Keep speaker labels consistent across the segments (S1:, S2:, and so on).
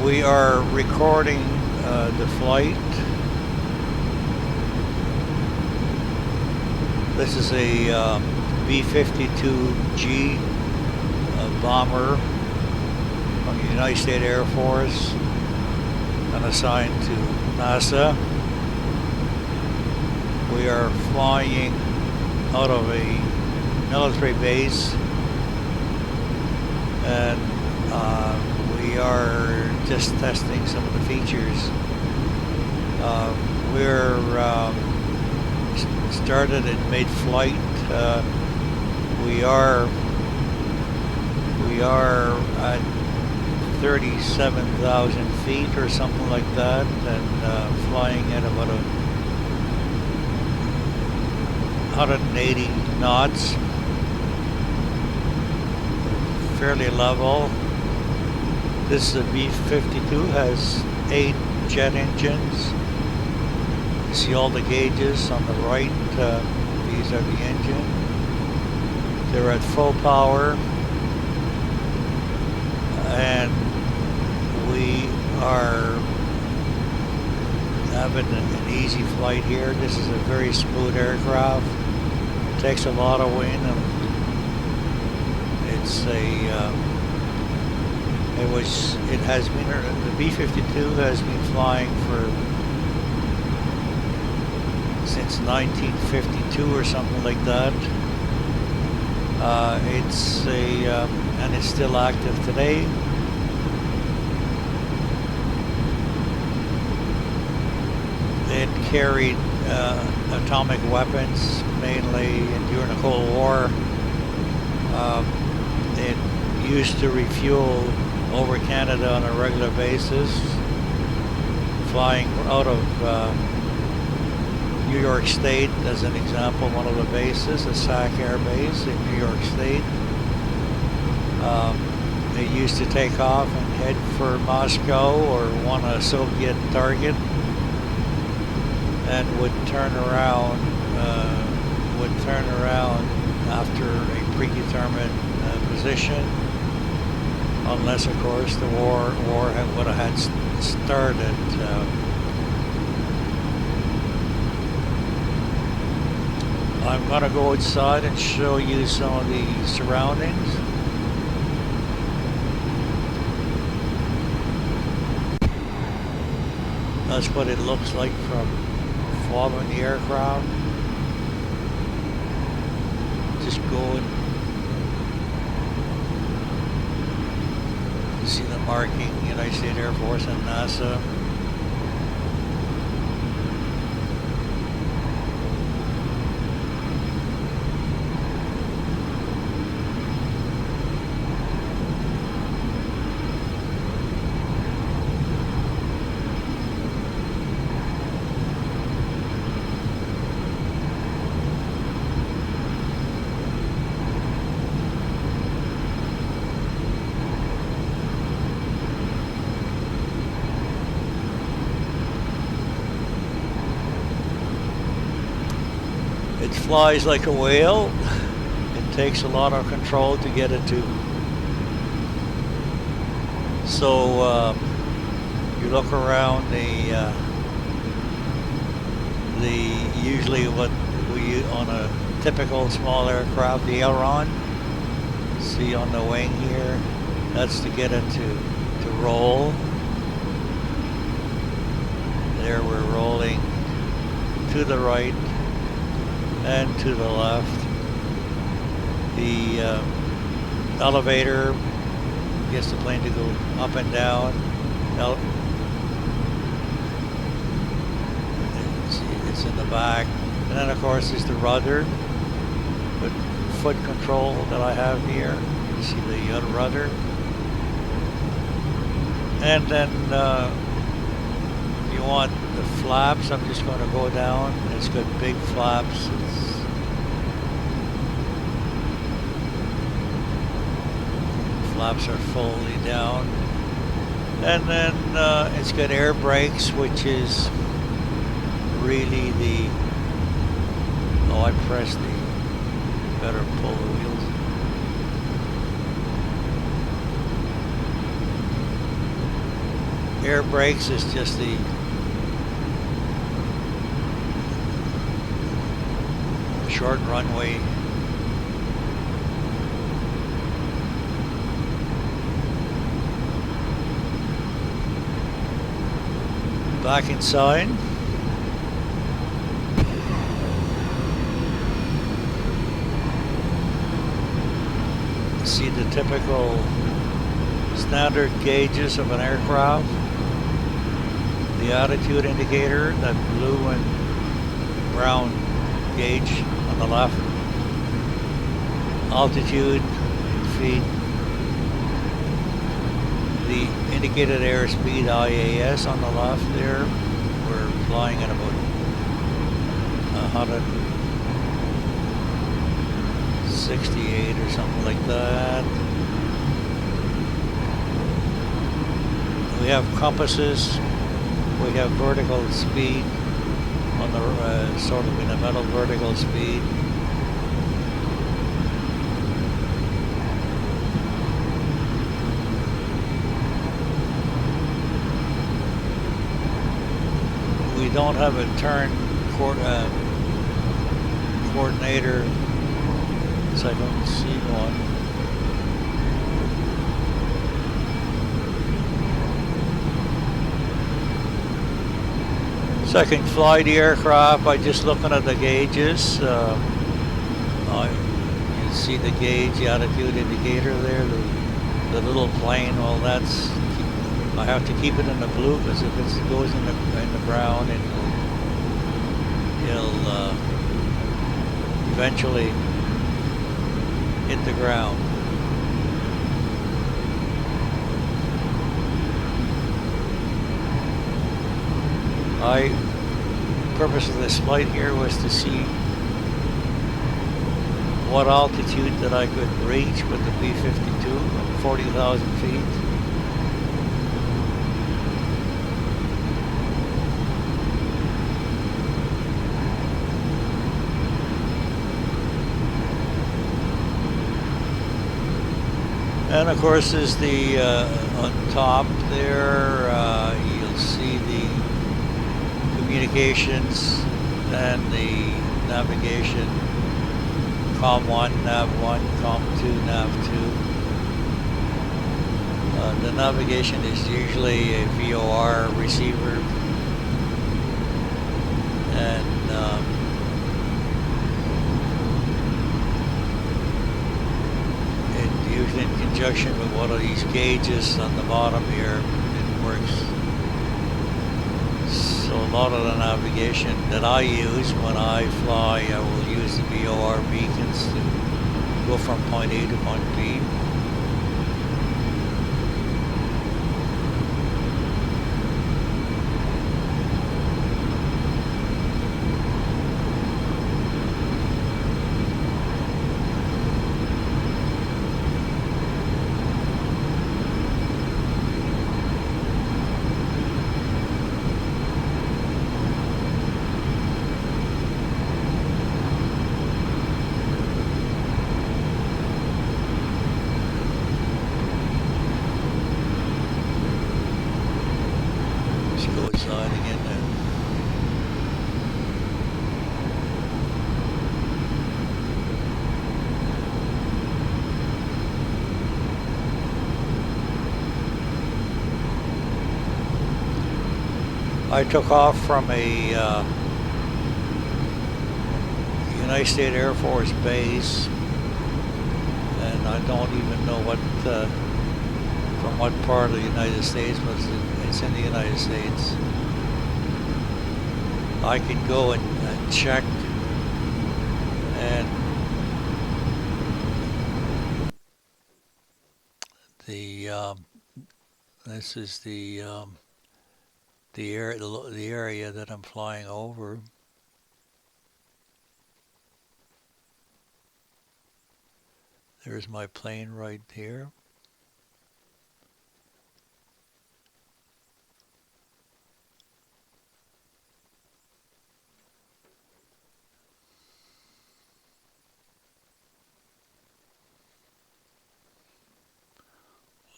S1: We are recording the flight. This is a B52-G bomber from the United States Air Force and assigned to NASA. We are flying out of a military base, and we are just testing some of the features. We're started in mid-flight. We are at 37,000 feet or something like that, and flying at about 180 knots. Fairly level. This is a B52, has 8 jet engines. You see all the gauges on the right. These are the engine. They're at full power, and we are having an easy flight here. This is a very smooth aircraft. It takes a lot of wind, and it's it has been, the B52 has been flying since 1952 or something like that. And it's still active today. It carried atomic weapons mainly during the Cold War. It used to refuel over Canada on a regular basis, flying out of New York State as an example, one of the bases, the SAC Air Base in New York State. It used to take off and head for Moscow or a Soviet target, and would turn around after a predetermined position, unless of course the war would have had started. I'm going to go outside and show you some of the surroundings. That's what it looks like from following the aircraft. Just going. You see the marking, United States Air Force and NASA. It flies like a whale. It takes a lot of control to get it to. So you look around usually what we on a typical small aircraft, the aileron. See on the wing here, that's to get it to roll. There we're rolling to the right and to the left. The elevator gets the plane to go up and down. It's in the back. And then of course there's the rudder, the foot control that I have here. You see the rudder. And then if you want the flaps, I'm just going to go down. It's got big flaps. Flaps are fully down. And then it's got air brakes, which is really I pressed better pull the wheels. air brakes is just the short runway. Back inside. See the typical standard gauges of an aircraft. The attitude indicator, that blue and brown gauge on the left. Altitude in feet. The indicated airspeed IAS on the left there. We're flying at about 168 or something like that. We have compasses. We have vertical speed on the sort of in the middle, vertical speed. We don't have a turn coordinator, so I don't see one. So I can fly the aircraft by just looking at the gauges. You see the gauge, the attitude indicator there, the little plane. Well, that's, I have to keep it in the blue, because if it goes in the brown, it'll eventually hit the ground. The purpose of this flight here was to see what altitude that I could reach with the B52, 40,000 feet. And of course, is the on top there, you'll see the communications and the navigation. COM1, NAV1, COM2, NAV2. The navigation is usually a VOR receiver, and usually in conjunction with one of these gauges on the bottom here, it works. So a lot of the navigation that I use when I fly, I will use the VOR beacons to go from point A to point B. I took off from a United States Air Force base, and I don't even know what from what part of the United States, but it's in the United States. I could go and check, and this is the area that I'm flying over. There's my plane right here.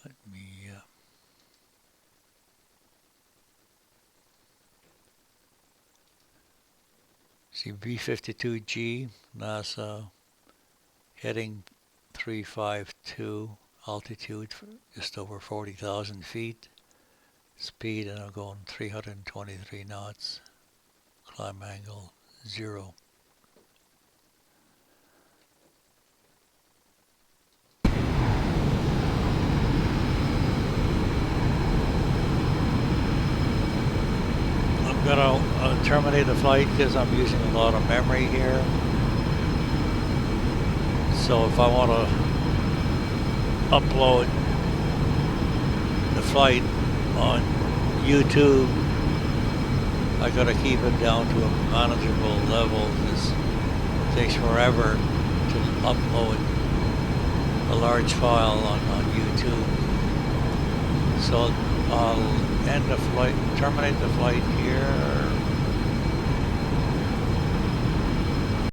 S1: Let me See B52-G, NASA, heading 352, altitude just over 40,000 feet, speed, and I'm going 323 knots, climb angle 0. I'm gonna terminate the flight because I'm using a lot of memory here. So if I want to upload the flight on YouTube, I gotta keep it down to a manageable level because it takes forever to upload a large file on YouTube. So I'll end the flight, terminate the flight here.